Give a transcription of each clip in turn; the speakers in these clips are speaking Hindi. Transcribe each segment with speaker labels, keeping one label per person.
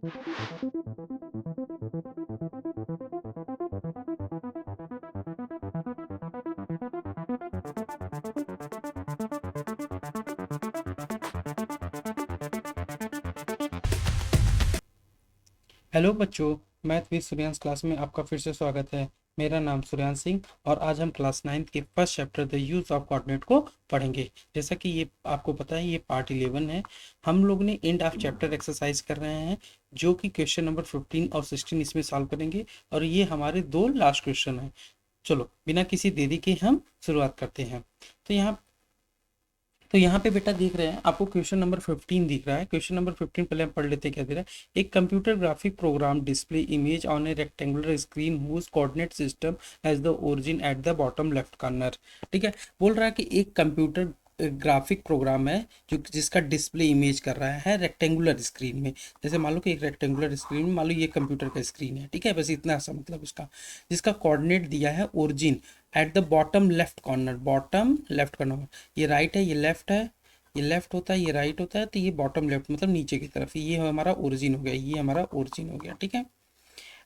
Speaker 1: हेलो बच्चों, मैथ विद सूर्यांश क्लास में आपका फिर से स्वागत है। मेरा नाम सूर्यांश सिंह और आज हम क्लास 9th के first chapter the use of coordinate को पढ़ेंगे। जैसा कि ये आपको पता है, ये पार्ट 11 है। हम लोग ने एंड ऑफ चैप्टर एक्सरसाइज कर रहे हैं, जो कि क्वेश्चन नंबर 15 और 16 इसमें सॉल्व करेंगे और ये हमारे दो लास्ट क्वेश्चन है। चलो बिना किसी देरी के हम शुरुआत करते हैं। तो यहाँ पे बेटा देख रहे हैं, आपको क्वेश्चन नंबर 15 दिख रहा है। क्वेश्चन नंबर 15 पहले हम पढ़ लेते हैं क्या दे रहा है। एक computer graphic program display image on a rectangular screen whose coordinate system has the origin at the bottom left corner. ठीक है, बोल रहा है कि एक कंप्यूटर ग्राफिक प्रोग्राम है जो जिसका डिस्प्ले इमेज कर रहा है रेक्टेंगुलर स्क्रीन में। जैसे मान लो कि एक रेक्टेंगुलर स्क्रीन में मान लो ये कंप्यूटर का स्क्रीन है, ठीक है, बस इतना सा मतलब इसका, जिसका कोऑर्डिनेट दिया है origin at the bottom left corner. Bottom left corner, ये राइट है, ये लेफ्ट है, ये लेफ्ट होता है, ये राइट होता है, तो ये बॉटम लेफ्ट मतलब नीचे की तरफ, ये हमारा ओरिजिन हो गया, ये हमारा ओरिजिन हो गया। ठीक है,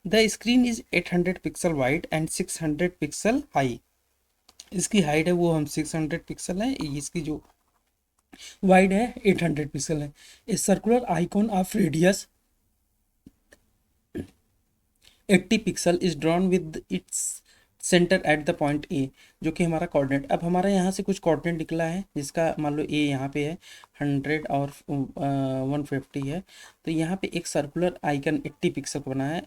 Speaker 1: the screen is 800 pixel wide and 600 pixel high. इसकी हाइट है वो हम 600 पिक्सल है, इसकी जो वाइड है 800 पिक्सल है। A circular icon of radius 80 pixel is drawn with its centre at the point A, जो कि हमारा कोऑर्डिनेट। अब हमारा यहाँ से कुछ कोऑर्डिनेट निकला है, जिसका मान लो ए यहाँ पे है 100 और 150 है। तो यहाँ पे एक सर्कुलर आइकन 80 पिक्सल का बना है,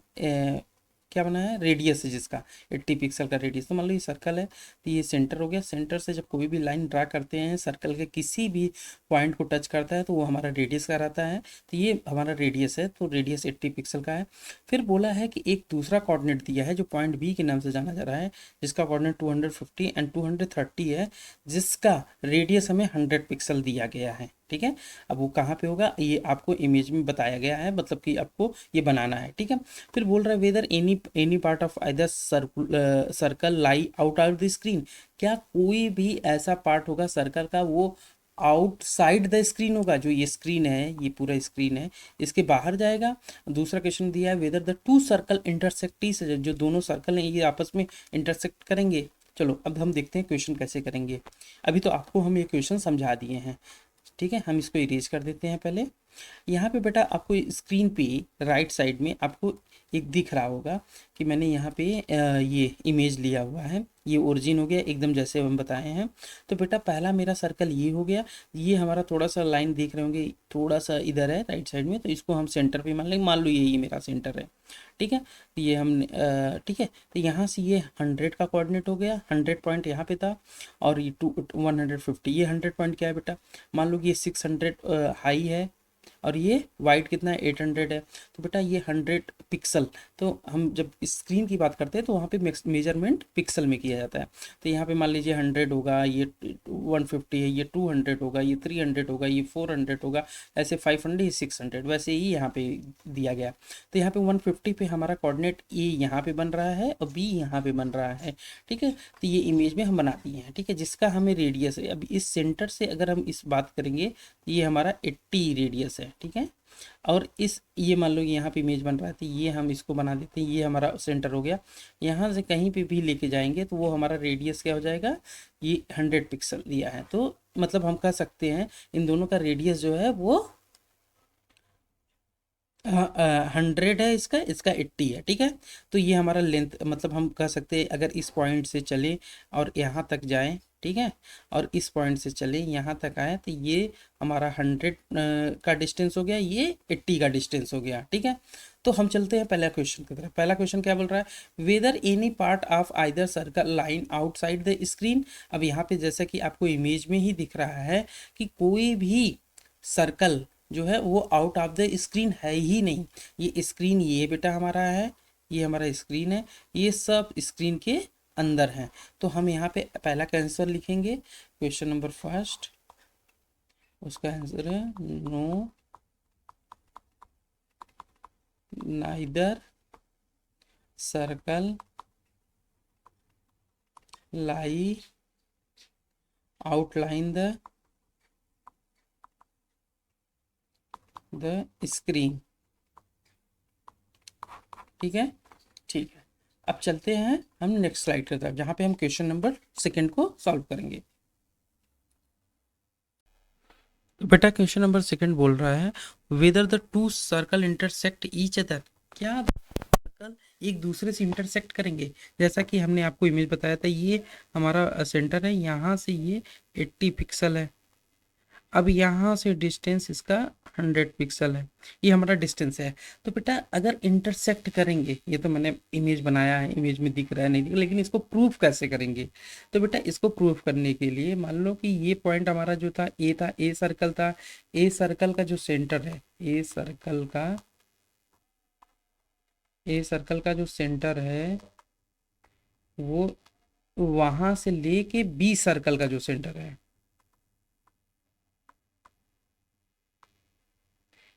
Speaker 1: क्या बना है, रेडियस है जिसका 80 पिक्सल का रेडियस। तो मान लो ये सर्कल है, तो ये सेंटर हो गया। सेंटर से जब कोई भी लाइन ड्रा करते हैं, सर्कल के किसी भी पॉइंट को टच करता है तो वो हमारा रेडियस का रहता है। तो ये हमारा रेडियस है, तो रेडियस 80 पिक्सल का है। फिर बोला है कि एक दूसरा कोऑर्डिनेट दिया है जो पॉइंट बी के नाम से जाना जा रहा है, जिसका कोऑर्डिनेट 250 एंड 230 है, जिसका रेडियस हमें 100 पिक्सल दिया गया है। ठीक है, अब वो कहाँ पे होगा ये आपको इमेज में बताया गया है, मतलब कि आपको ये बनाना है। ठीक है, फिर बोल रहा है whether any part of either circle lie out of the screen. क्या कोई भी ऐसा पार्ट होगा सर्कल का वो आउटसाइड द स्क्रीन होगा, जो ये स्क्रीन है, ये पूरा स्क्रीन है, इसके बाहर जाएगा। दूसरा क्वेश्चन दिया है whether the two circle intersect, जो दोनों सर्कल हैं ये आपस में इंटरसेक्ट करेंगे। चलो अब हम देखते हैं क्वेश्चन कैसे करेंगे। अभी तो आपको हम ये क्वेश्चन समझा दिए हैं, ठीक है, हम इसको इरेज कर देते हैं पहले। यहाँ पे बेटा आपको स्क्रीन पे राइट साइड में आपको एक दिख रहा होगा कि मैंने यहाँ पे ये इमेज लिया हुआ है, ये ओरिजिन हो गया एकदम जैसे हम बताए हैं। तो बेटा पहला मेरा सर्कल ये हो गया, ये हमारा थोड़ा सा लाइन देख रहे होंगे, थोड़ा सा इधर है राइट साइड में, तो इसको हम सेंटर पे मान लेंगे, मान लो ये मेरा सेंटर है। ठीक है, तो ये हमने ठीक है, तो यहाँ से ये 100 का कोऑर्डिनेट हो गया, 100 पॉइंट यहाँ पे था, और ये 150, ये 100 पॉइंट क्या है बेटा, मान लो कि ये 600 हाई है और ये वाइड कितना है 800 है। तो बेटा ये 100 पिक्सल, तो हम जब स्क्रीन की बात करते हैं तो वहाँ पे मेजरमेंट पिक्सल में किया जाता है। तो यहाँ पे मान लीजिए 100 होगा, ये 150 है, ये 200 होगा, ये 300 होगा, ये 400 होगा, ऐसे 500, ये 600, वैसे ही यहाँ पे दिया गया। तो यहाँ पे 150 पे हमारा कोऑर्डिनेट ए यहाँ पे बन रहा है और बी यहाँ पे बन रहा है। ठीक है, तो ये इमेज में हम बना दिए हैं। ठीक है, जिसका हमें रेडियस है, अभी इस सेंटर से अगर हम इस बात करेंगे, ये हमारा 80 रेडियस है। ठीक है, और इस ये मान लो यहाँ पे इमेज बन रहा है, तो ये हम इसको बना देते हैं, ये हमारा सेंटर हो गया। यहाँ से कहीं पे भी लेके जाएंगे तो वो हमारा रेडियस क्या हो जाएगा, ये 100 पिक्सल दिया है, तो मतलब हम कह सकते हैं इन दोनों का रेडियस जो है वो 100 है, इसका इसका 80 है। ठीक है, तो ये हमारा लेंथ, मतलब हम कह सकते हैं अगर इस पॉइंट से चले और यहाँ तक जाए, ठीक है, और इस पॉइंट से चले यहाँ तक आए, तो ये हमारा 100 का डिस्टेंस हो गया, ये 80 का डिस्टेंस हो गया। ठीक है, तो हम चलते हैं पहला क्वेश्चन की तरफ। पहला क्वेश्चन क्या बोल रहा है, whether any part of either circle line outside the screen. अब यहाँ पे जैसा कि आपको इमेज में ही दिख रहा है कि कोई भी सर्कल जो है वो आउट ऑफ द स्क्रीन है ही नहीं। ये स्क्रीन ये बेटा हमारा है, ये हमारा स्क्रीन है, ये सब स्क्रीन के अंदर है। तो हम यहाँ पे पहला का आंसर लिखेंगे, क्वेश्चन नंबर फर्स्ट, उसका आंसर है no neither circle lie outline the screen. ठीक है, ठीक है। अब चलते हैं हम नेक्स्ट स्लाइड की तरफ, जहाँ पे हम क्वेश्चन नंबर सेकंड को सॉल्व करेंगे। तो बेटा क्वेश्चन नंबर सेकंड बोल रहा है whether the two circle intersect each other, क्या सर्कल एक दूसरे से इंटरसेक्ट करेंगे। जैसा कि हमने आपको इमेज बताया था, ये हमारा सेंटर है, यहाँ से ये 80 पिक्सल है। अब यहाँ से डिस्टेंस इसका 100 पिक्सल है, ये हमारा डिस्टेंस है। तो बेटा अगर इंटरसेक्ट करेंगे, ये तो मैंने इमेज बनाया है, इमेज में दिख रहा है नहीं दिख रहा, लेकिन इसको प्रूफ कैसे करेंगे। तो बेटा इसको प्रूफ करने के लिए मान लो कि ये पॉइंट हमारा जो था ए था, ए सर्कल था। ए सर्कल का जो सेंटर है, ए सर्कल का जो सेंटर है वो वहां से लेके बी सर्कल का जो सेंटर है,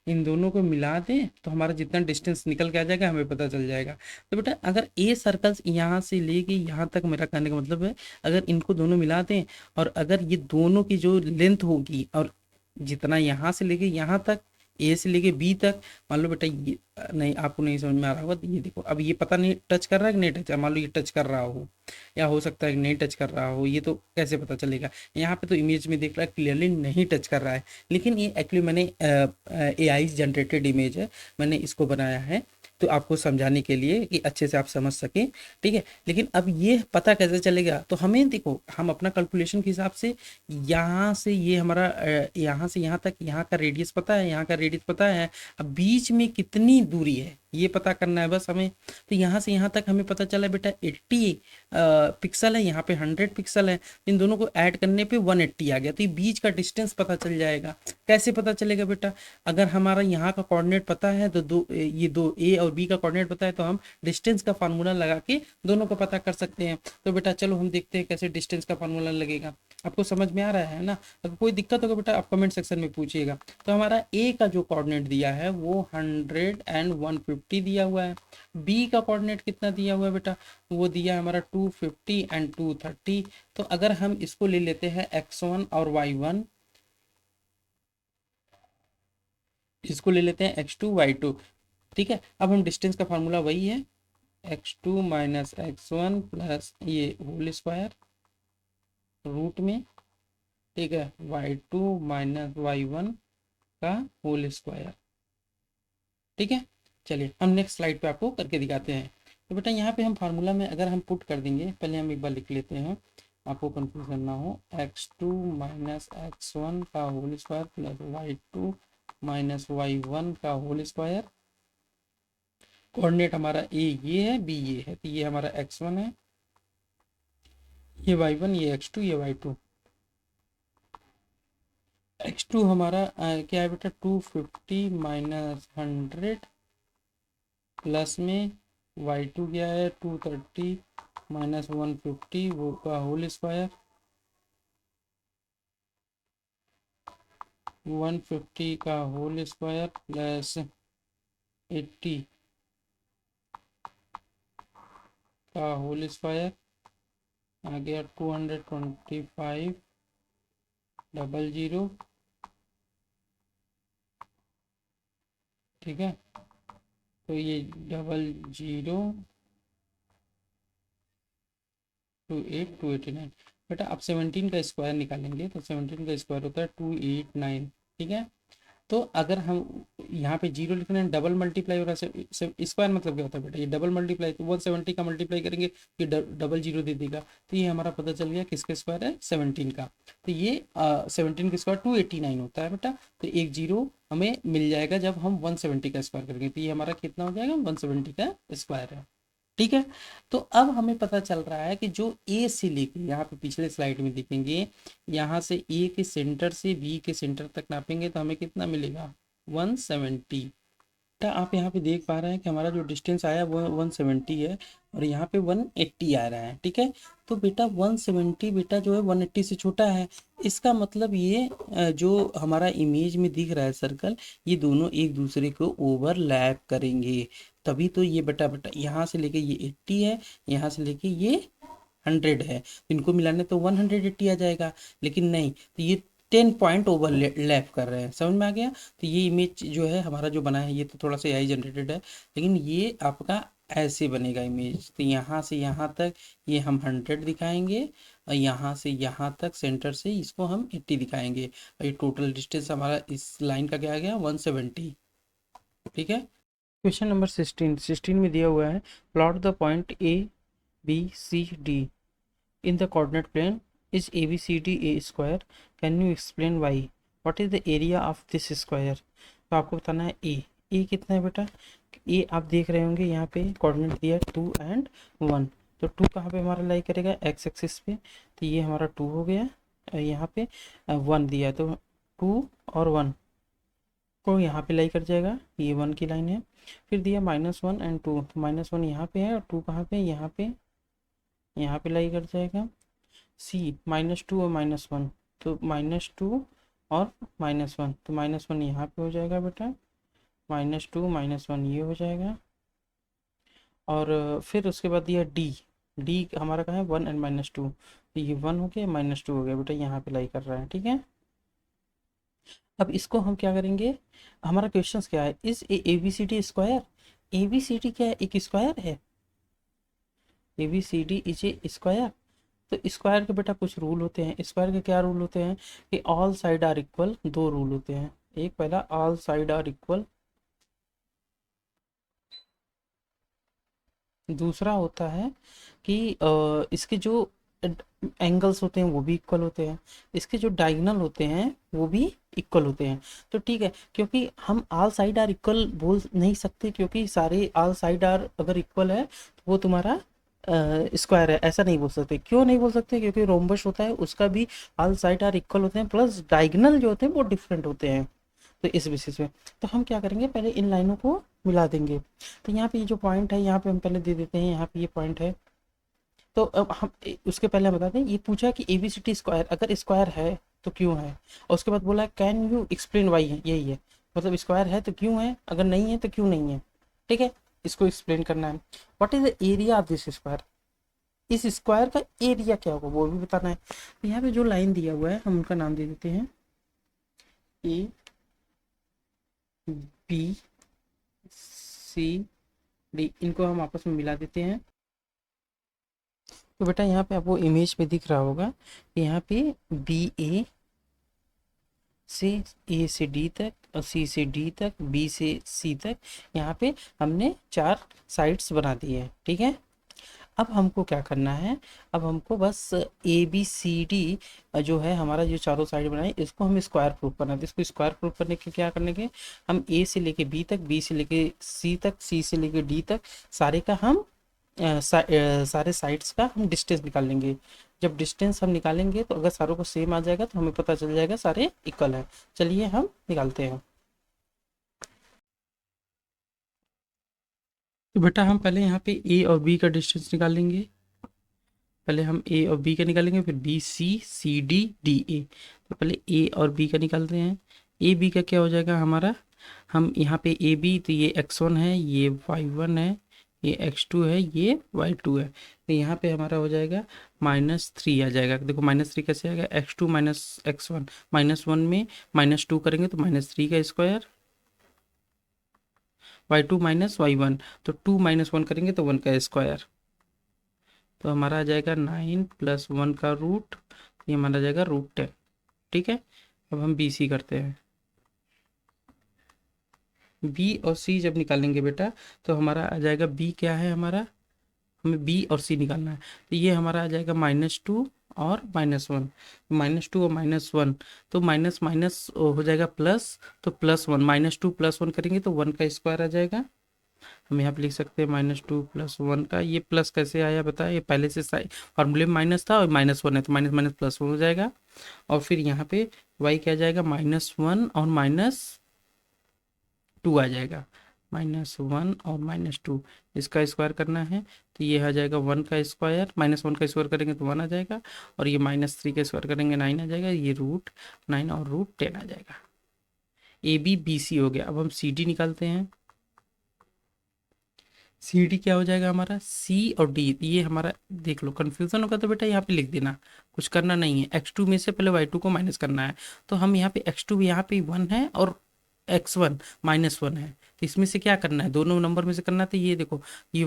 Speaker 1: इन दोनों को मिला दें तो हमारा जितना डिस्टेंस निकल के आ जाएगा हमें पता चल जाएगा। तो बेटा अगर ए सर्कल्स यहाँ से लेके यहाँ तक, मेरा कहने का मतलब है अगर इनको दोनों मिला दें और अगर ये दोनों की जो लेंथ होगी और जितना यहाँ से लेके यहाँ तक, ए से लेके बी तक, मान लो बेटा ये नहीं, आपको नहीं समझ में आ रहा होगा तो ये देखो, अब ये पता नहीं टच कर रहा है कि नहीं टच, मान लो ये टच कर रहा हो या हो सकता है कि नहीं टच कर रहा हो, ये तो कैसे पता चलेगा। यहाँ पे तो इमेज में दिख रहा है क्लियरली नहीं टच कर रहा है, लेकिन ये एक्चुअली मैंने एआई जनरेटेड इमेज है, मैंने इसको बनाया है तो आपको समझाने के लिए कि अच्छे से आप समझ सकें, ठीक है। लेकिन अब ये पता कैसे चलेगा, तो हमें देखो हम अपना कैलकुलेशन के हिसाब से यहाँ से ये हमारा यहाँ से यहाँ तक, यहाँ का रेडियस पता है, यहाँ का रेडियस पता है, अब बीच में कितनी दूरी है ये पता करना है बस हमें। तो यहाँ से यहाँ तक हमें पता चला बेटा 80 पिक्सल है, यहाँ पे 100 पिक्सल है, इन दोनों को ऐड करने पे 180 आ गया। तो ये बीच का डिस्टेंस पता चल जाएगा। कैसे पता चलेगा बेटा, अगर हमारा यहाँ का कोऑर्डिनेट पता है तो ये दो ए और बी का कोऑर्डिनेट पता है तो हम डिस्टेंस का फार्मूला लगा के दोनों को पता कर सकते हैं। तो बेटा चलो हम देखते हैं कैसे डिस्टेंस का फार्मूला लगेगा। आपको समझ में आ रहा है ना, अगर कोई दिक्कत होगा बेटा आप कमेंट सेक्शन में पूछिएगा। तो हमारा ए का जो कोऑर्डिनेट दिया है वो 100 एंड 150 दिया हुआ है। बी का कोऑर्डिनेट कितना दिया हुआ है बेटा, वो दिया है हमारा 250 एंड 230। तो अगर हम इसको ले लेते हैं x1 और y1, इसको ले लेते हैं x2 y2, ठीक है। अब हम डिस्टेंस का फार्मूला वही है, x2 माइनस x1 प्लस ये होल स्क्वायर रूट में, ठीक है, y2 माइनस y1 का होल स्क्वायर, ठीक है। चलिए हम नेक्स्ट स्लाइड पे आपको करके दिखाते हैं। तो बेटा यहाँ पे हम फार्मूला में अगर हम पुट कर देंगे, पहले हम एक बार लिख लेते हैं आपको कंफ्यूजन ना हो, x2 माइनस x1 का whole square plus y2 minus y1 का होल स्क्वायर। कोऑर्डिनेट हमारा ए ये है, बी ये है, तो ये हमारा x1 है, ये y1, ये x2, ये y2। x2 हमारा क्या है बेटा 250 माइनस 100 प्लस में y2 क्या है 230 माइनस 150 वो का होल स्क्वायर, 150 का होल स्क्वायर प्लस 80 का होल स्क्वायर, आ गया 225 डबल जीरो, ठीक है। तो ये डबल जीरो 289। बेटा आप 17 का स्क्वायर निकालेंगे तो 17 का स्क्वायर होता है 289, ठीक है। तो अगर हम यहाँ पे जीरो लिख रहे हैं, डबल मल्टीप्लाई हो रहा है, स्क्वायर मतलब क्या होता है बेटा, ये डबल मल्टीप्लाई, तो 170 का मल्टीप्लाई करेंगे ये डबल जीरो दे देगा, तो ये हमारा पता चल गया किसका स्क्वायर है 17 का। तो ये 17 का स्क्वायर 289 होता है बेटा। तो एक जीरो हमें मिल जाएगा जब हम 170 का स्क्वायर करेंगे, तो ये हमारा कितना हो जाएगा 170 का स्क्वायर है, ठीक है। तो अब हमें पता चल रहा है कि जो ए से लेके, यहाँ पे पिछले स्लाइड में देखेंगे, यहाँ से ए के सेंटर से बी के सेंटर तक नापेंगे तो हमें कितना मिलेगा 170। बेटा आप यहाँ पे देख पा रहे हैं कि हमारा जो डिस्टेंस आया वो 170 है और यहाँ पे 180 आ रहा है, ठीक है। तो बेटा 170 बेटा जो है 180 से छोटा है, इसका मतलब ये जो हमारा इमेज में दिख रहा है सर्कल, ये दोनों एक दूसरे को ओवरलैप करेंगे, तभी तो ये बेटा बेटा यहाँ से लेके ये 80 है, यहाँ से लेके ये 100 है, तो इनको मिलाने तो 180 आ जाएगा, लेकिन नहीं, तो ये 10 पॉइंट ओवरलैप कर रहे हैं। समझ में आ गया। तो ये इमेज जो है हमारा जो बना है ये तो थोड़ा सा एआई जनरेटेड है, लेकिन ये आपका ऐसे बनेगा इमेज। तो यहाँ से यहाँ तक ये हम 100 दिखाएंगे, और यहाँ से यहाँ तक सेंटर से इसको हम 80 दिखाएंगे, और ये टोटल डिस्टेंस हमारा इस लाइन का क्या आ गया, 170। ठीक है। क्वेश्चन नंबर 16 में दिया हुआ है, plot the point ABCD in the coordinate plane is ABCD a square, can you explain why, what is the area of this square। तो आपको बताना है ए कितना है बेटा, ए आप देख रहे होंगे यहाँ पे कोऑर्डिनेट दिया है 2 एंड 1। तो 2 कहाँ पे हमारा लाई करेगा, एक्स एक्सिस पे, तो ये हमारा 2 हो गया। और यहाँ पे 1 दिया है, तो 2 और 1 को यहाँ पे लाई कर जाएगा, ये 1 की लाइन है। फिर दिया -1 एंड 2, तो -1 यहाँ पे है और 2 कहाँ पे, यहाँ पे लाई कर जाएगा। सी -2 और -1, तो -2 और -1, तो -1 यहाँ पे हो जाएगा बेटा, -2 -1 ये हो जाएगा। और फिर उसके बाद दिया डी, डी हमारा कहाँ है, 1 एंड -2, तो ये 1 हो गया, -2 हो गया बेटा, यहाँ पे लाई कर रहा है। ठीक है। अब इसको हम क्या करेंगे, हमारा क्वेश्चन क्या है, इस A B C D square, A B C D क्या है, एक स्क्वायर है, A B C D is a square. तो स्क्वायर के बेटा कुछ रूल होते हैं, स्क्वायर के क्या रूल होते हैं कि ऑल साइड आर इक्वल, दो रूल होते हैं। एक पहला ऑल साइड आर इक्वल, दूसरा होता है कि इसके जो एंगल्स होते हैं वो भी इक्वल होते हैं, इसके जो डायगोनल होते हैं वो भी इक्वल होते हैं। तो ठीक है, क्योंकि हम ऑल साइड आर इक्वल बोल नहीं सकते, क्योंकि सारे ऑल साइड आर अगर इक्वल है तो वो तुम्हारा स्क्वायर है, ऐसा नहीं बोल सकते। क्यों नहीं बोल सकते, क्योंकि रोम्बस होता है उसका भी ऑल साइड आर इक्वल होते हैं, प्लस डायगोनल जो होते हैं वो डिफरेंट होते हैं। तो इस बेसिस पे तो हम क्या करेंगे, पहले इन लाइनों को मिला देंगे। तो यहाँ पे ये जो पॉइंट है यहाँ पे हम पहले दे देते हैं, यहाँ पे ये पॉइंट है। तो अब हम उसके पहले हम बता दें, ये पूछा कि ABCD स्क्वायर अगर स्क्वायर है तो क्यों है, और उसके बाद बोला कैन यू एक्सप्लेन वाई, है यही है, मतलब स्क्वायर है तो क्यों है, अगर नहीं है तो क्यों नहीं है। ठीक है, इसको एक्सप्लेन करना है। What is the area of this square, इस स्क्वायर का एरिया क्या होगा वो भी बताना है। तो यहाँ पे जो लाइन दिया हुआ है हम उनका नाम दे देते हैं ABCD, इनको हम आपस में मिला देते हैं। तो बेटा यहाँ पे आपको इमेज पे दिख रहा होगा, यहाँ पे BA से A से D तक, और C से D तक, B से C तक, यहाँ पे हमने 4 साइड्स बना दिए हैं। ठीक है। अब हमको क्या करना है, अब हमको बस ABCD जो है हमारा जो चारों साइड बनाए इसको हम स्क्वायर प्रूफ करना है। तो इसको स्क्वायर प्रूफ करने के क्या करने के, हम A से लेके B तक, B से लेके C तक, C से लेके D तक, सारे का हम सारे साइड्स का हम डिस्टेंस निकाल लेंगे। जब डिस्टेंस हम निकालेंगे तो अगर सारों को सेम आ जाएगा तो हमें पता चल जाएगा सारे इक्वल है। चलिए हम निकालते हैं। तो बेटा हम पहले यहाँ पे ए और बी का डिस्टेंस निकाल लेंगे, पहले हम ए और बी का निकालेंगे, फिर B C, C D, D A. तो पहले ए और बी का निकालते हैं। ए बी का क्या हो जाएगा हमारा, हम यहाँ पे ए बी, तो ये x1 है, ये y1 है, ये x2 है, ये y2 है। तो यहाँ पे हमारा हो जाएगा -3 आ जाएगा। देखो -3 कैसे आएगा, x2 - x1, -1 में -2 करेंगे तो -3 का स्क्वायर, y2 - y1, तो 2 - 1 करेंगे तो 1 का स्क्वायर। तो हमारा आ जाएगा 9 + 1 का रूट, ये हमारा आ जाएगा √10। ठीक है। अब हम बी सी करते हैं। बी और सी जब निकालेंगे बेटा तो हमारा आ जाएगा, बी क्या है हमारा, हमें बी और सी निकालना है। तो ये हमारा आ जाएगा -2 और -1, -2 और -1, तो माइनस माइनस हो जाएगा प्लस, तो +1, -2 + 1 करेंगे तो 1 का स्क्वायर आ जाएगा। हम यहाँ पे लिख सकते हैं -2 + 1 का, ये प्लस कैसे आया बताया, ये पहले से फॉर्मूले में माइनस था और -1 है तो माइनस माइनस प्लस हो जाएगा। और फिर यहाँ पे y क्या जाएगा, -1 और -2 आ जाएगा, -1 और -2, इसका स्क्वायर करना है तो ये आ जाएगा 1 का स्क्वायर, -1 का स्क्वायर करेंगे तो 1 आ जाएगा, और ये -3 का स्क्वायर करेंगे 9 आ जाएगा, ये √9 और √10 आ जाएगा। ए बी बी सी हो गया। अब हम सी डी निकालते हैं। सी डी क्या हो जाएगा हमारा, सी और डी, ये हमारा देख लो, कंफ्यूजन होगा तो बेटा यहाँ पे लिख देना, कुछ करना नहीं है। x2 में से पहले y2 को माइनस करना है, तो हम यहाँ पे x2 यहाँ पे 1 है और x1 -1 है, तो इसमें से क्या करना है, दोनों नंबर में से करना है। तो ये देखो, ये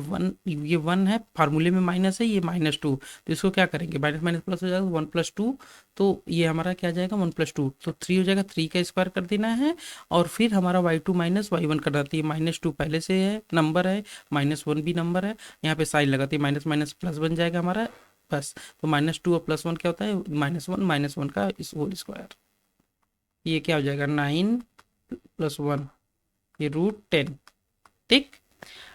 Speaker 1: वन है, फार्मूले में माइनस है, ये -2, तो इसको क्या करेंगे, माइनस माइनस प्लस हो जाएगा, 1 + 2, तो ये हमारा क्या जाएगा, 1 + 2, तो 3 हो जाएगा, 3 का स्क्वायर कर देना है। और फिर हमारा y2 - y1 करना, तो ये -2 पहले से है नंबर है, -1 भी नंबर है, यहाँ पे साइन लगाते हैं, माइनस माइनस प्लस बन जाएगा हमारा, बस। तो -2 और +1 क्या होता है, -1 का इस होल स्क्वायर, ये क्या हो जाएगा, 9 + 1, ये √10। ठीक।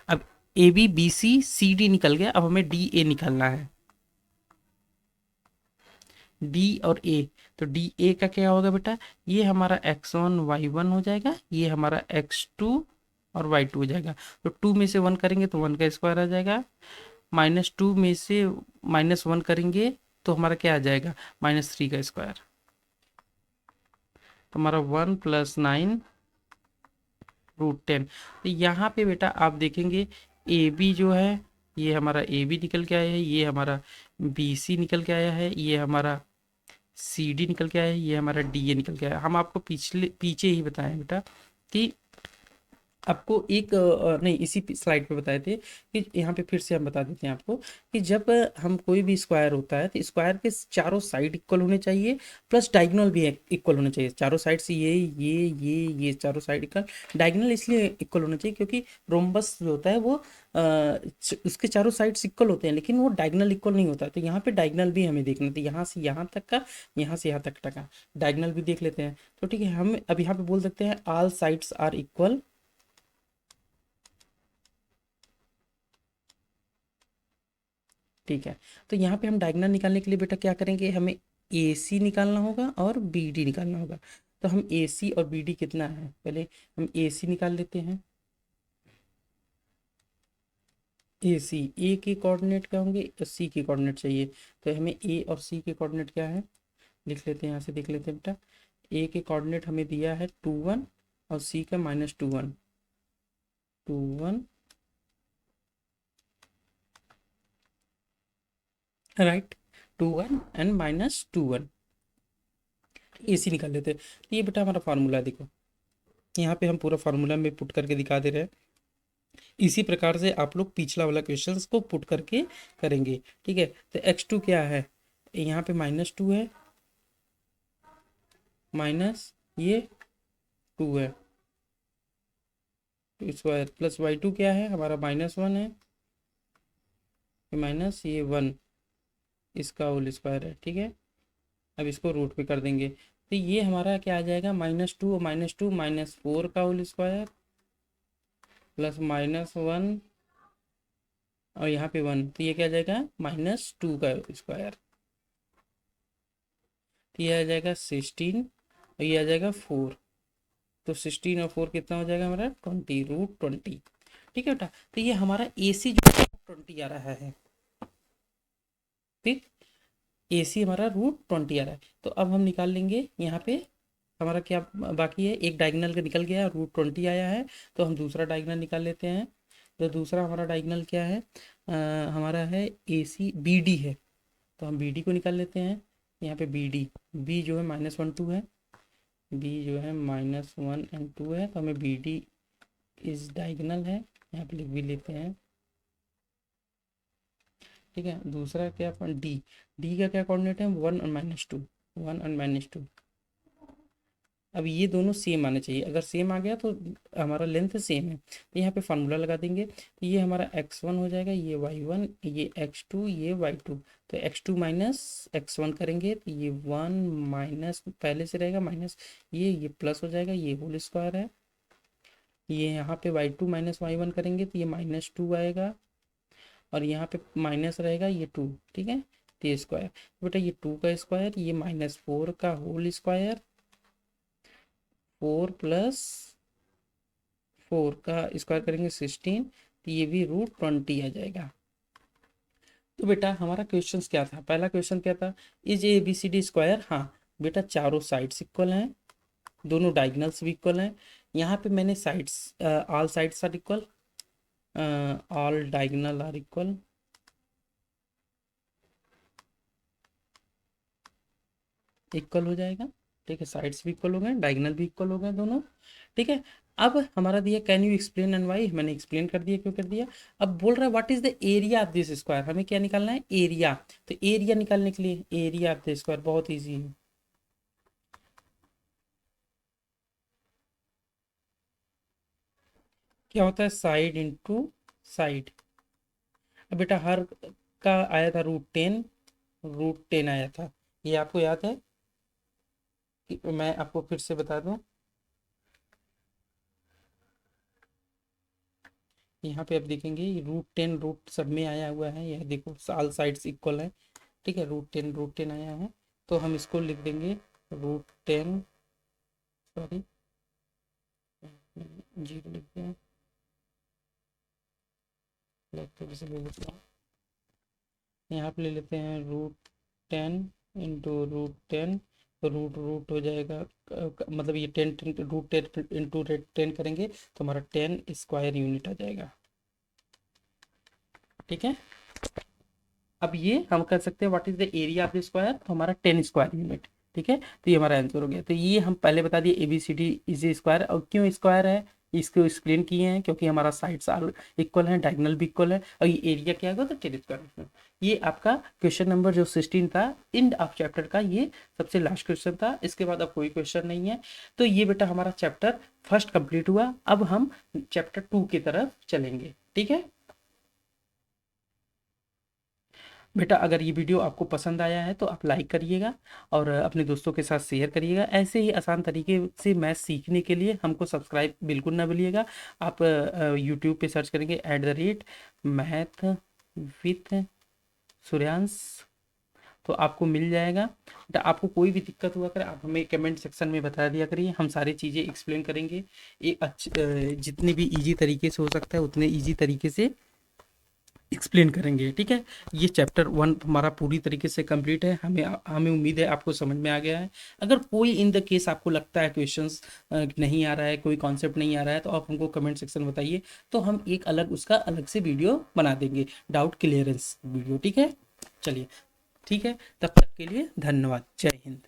Speaker 1: अब A B B C C D निकल गया, अब हमें डी ए निकालना है, डी और ए। तो डी ए का क्या होगा बेटा, ये हमारा x1 y1 हो जाएगा, ये हमारा x2 और y2 हो जाएगा। तो 2 में से 1 करेंगे तो 1 का स्क्वायर आ जाएगा, -2 में से -1 करेंगे तो हमारा क्या आ जाएगा, -3 का स्क्वायर, तो हमारा 1 + 9 √10। तो यहाँ पे बेटा आप देखेंगे, ए बी जो है, ये हमारा ए बी निकल के आया है, ये हमारा बी सी निकल के आया है, ये हमारा सी डी निकल के आया है, ये हमारा डी ए निकल के आया है। हम आपको पीछे ही बताएं बेटा कि आपको एक नहीं, इसी स्लाइड पे बताए थे कि यहाँ पे फिर से हम बता देते हैं आपको कि जब हम कोई भी स्क्वायर होता है तो स्क्वायर के चारों साइड इक्वल होने चाहिए, प्लस डायगोनल भी इक्वल होने चाहिए। चारों साइड से ये चारों साइड इक्वल, डायगोनल इसलिए इक्वल होना चाहिए क्योंकि रोम्बस जो होता है वो उसके चारों साइड इक्वल होते हैं, लेकिन वो डायगोनल इक्वल नहीं होता। तो यहाँ पे डायगोनल भी हमें देखना था, यहाँ से यहाँ तक का, यहाँ से यहाँ तक का डायगोनल भी देख लेते हैं। तो ठीक है, हम अब यहाँ पे बोल सकते हैं ऑल साइड्स आर इक्वल, ठीक है। तो यहाँ पे हम डायगोनल निकालने के लिए बेटा क्या करेंगे, हमें ए सी निकालना होगा और बी डी निकालना होगा। तो हम ए सी और बी डी कितना है, पहले हम ए सी निकाल लेते हैं। ए सी, ए के कोऑर्डिनेट क्या होंगे, सी के कोऑर्डिनेट चाहिए, तो हमें ए और सी के कोऑर्डिनेट क्या है, लिख लेते हैं, यहाँ से देख लेते हैं बेटा। ए के कोऑर्डिनेट हमें दिया है 2 1 और सी का -2 1, 2 1, राइट, 2 1 एंड -2 1, ए सी निकाल लेते हैं। तो ये बेटा हमारा फार्मूला है, देखो यहाँ पे हम पूरा फार्मूला में पुट करके दिखा दे रहे हैं। इसी प्रकार से आप लोग पिछला वाला क्वेश्चंस को पुट करके करेंगे, ठीक है। तो x2 क्या है, यहाँ पे -2 है, माइनस ये 2 है, 2 स्क्वायर, प्लस y2 क्या है हमारा, -1 है, माइनस ये 1, इसका होल स्क्वायर है, ठीक है। अब इसको रूट पे कर देंगे, तो ये हमारा क्या आ जाएगा, -2 और -2 -4 का होल स्क्वायर, प्लस -1 और यहाँ पे 1, तो ये क्या आ जाएगा, -2 का स्क्वायर, तो ये आ जाएगा 16 और ये आ जाएगा 4। तो 16 और 4 कितना हो जाएगा हमारा, 20, √20, ठीक है बेटा। तो ये हमारा ए सी जो 20 आ रहा है, ठीक, ए सी हमारा √20 आ रहा है। तो अब हम निकाल लेंगे, यहाँ पे हमारा क्या बाकी है, एक डायगोनल का निकल गया, √20 आया है, तो हम दूसरा डायगोनल निकाल लेते हैं। तो दूसरा हमारा डायगोनल क्या है, हमारा है ए सी बी डी है, तो हम बी डी को निकाल लेते हैं। यहाँ पे बी डी, बी जो है -1 2 है, बी जो है -1 और 2 है, तो हमें बी डी इस डायगोनल है, यहाँ पे लिख भी लेते हैं, ठीक है। दूसरा क्या अपन डी, डी का क्या कोऑर्डिनेट है, 1 और -2, 1 और -2। अब ये दोनों सेम आने चाहिए, अगर सेम आ गया तो हमारा लेंथ सेम है, तो यहाँ पे फार्मूला लगा देंगे। तो ये हमारा x1 हो जाएगा, ये y1, ये x2, ये y2। तो x2 - x1 करेंगे तो ये 1 माइनस पहले से रहेगा, माइनस ये प्लस हो जाएगा, ये होल स्क्वायर है। ये यहाँ पे y2 - y1 करेंगे तो ये -2 आएगा, और यहाँ पे माइनस रहेगा ये 2, ठीक है। तो ये स्क्वायर, बेटा ये 2 का स्क्वायर, ये -4 का होल स्क्वायर, 4 + 4 का स्क्वायर करेंगे 16, तो ये भी √20 आ जाएगा। तो बेटा हमारा क्वेश्चन क्या था, पहला क्वेश्चन क्या था, is A B C D square. हाँ बेटा, चारों साइड्स इक्वल हैं, दोनों डायगोनल्स भी इक्वल हैं। यहाँ पे मैंने sides, all sides are equal, all diagonal are equal, equal हो जाएगा, ठीक है, साइड्स भी इक्वल हो गए, डायगोनल भी इक्वल हो गए दोनों। ठीक है, अब हमारा दिया can you explain and why, मैंने एक्सप्लेन कर दिया क्यों कर दिया। अब बोल रहा है what is the area of this square, हमें क्या निकालना है, एरिया। तो एरिया निकालने के लिए एरिया ऑफ द स्क्वायर बहुत ईजी है, क्या होता है, साइड इंटू साइड। अब बेटा हर का आया था रूट 10, रूट 10 आया था, ये आपको याद है कि मैं आपको फिर से बता दूं, यहाँ पे आप देखेंगे रूट 10 रूट सब में आया हुआ है, यह देखो साल साइड्स इक्वल है। ठीक है, रूट टेन आया है, तो हम इसको लिख देंगे रूट 10, सॉरी 0 लिख दिया, फिर से ले लेते हैं, यहाँ पे ले लेते हैं रूट 10 इंटू रूट 10, तो रूट रूट हो जाएगा मतलब ये 10 10 रूट 10 इंटू रेट 10 करेंगे तो हमारा 10 स्क्वायर यूनिट आ जाएगा। ठीक है, अब ये हम कर सकते हैं what is the area of the square, तो हमारा 10 स्क्वायर यूनिट। ठीक है, तो ये हमारा आंसर हो गया। तो ये हम पहले बता दिए A B C D is a square, और क्यों स्क्वायर है इसको एक्सप्लेन किए हैं, क्योंकि हमारा साइड्स आर इक्वल है, डायगोनल भी इक्वल है, और ये एरिया क्या होगा तो 10 स्क्वायर। ये आपका क्वेश्चन नंबर जो 16 था इंड ऑफ चैप्टर का, ये सबसे लास्ट क्वेश्चन था, इसके बाद अब कोई क्वेश्चन नहीं है। तो ये बेटा हमारा चैप्टर फर्स्ट कंप्लीट हुआ, अब हम चैप्टर 2 की तरफ चलेंगे। ठीक है बेटा, अगर ये वीडियो आपको पसंद आया है तो आप लाइक करिएगा और अपने दोस्तों के साथ शेयर करिएगा। ऐसे ही आसान तरीके से मैथ सीखने के लिए हमको सब्सक्राइब बिल्कुल ना भूलिएगा। आप यूट्यूब पे सर्च करेंगे @मैथ विथ सूर्यांश, तो आपको मिल जाएगा। बेटा आपको कोई भी दिक्कत हुआ करे आप हमें कमेंट सेक्शन में बता दिया करिए, हम सारी चीज़ें एक्सप्लेन करेंगे। एक जितने भी इजी तरीके से हो सकता है उतने इजी तरीके से एक्सप्लेन करेंगे। ठीक है, ये चैप्टर 1 हमारा पूरी तरीके से कंप्लीट है, हमें हमें उम्मीद है आपको समझ में आ गया है। अगर कोई इन द केस आपको लगता है क्वेश्चंस नहीं आ रहा है, कोई कॉन्सेप्ट नहीं आ रहा है, तो आप हमको कमेंट सेक्शन में बताइए, तो हम एक अलग उसका अलग से वीडियो बना देंगे, डाउट क्लियरेंस वीडियो। ठीक है, चलिए ठीक है, तब तक के लिए धन्यवाद, जय हिंद।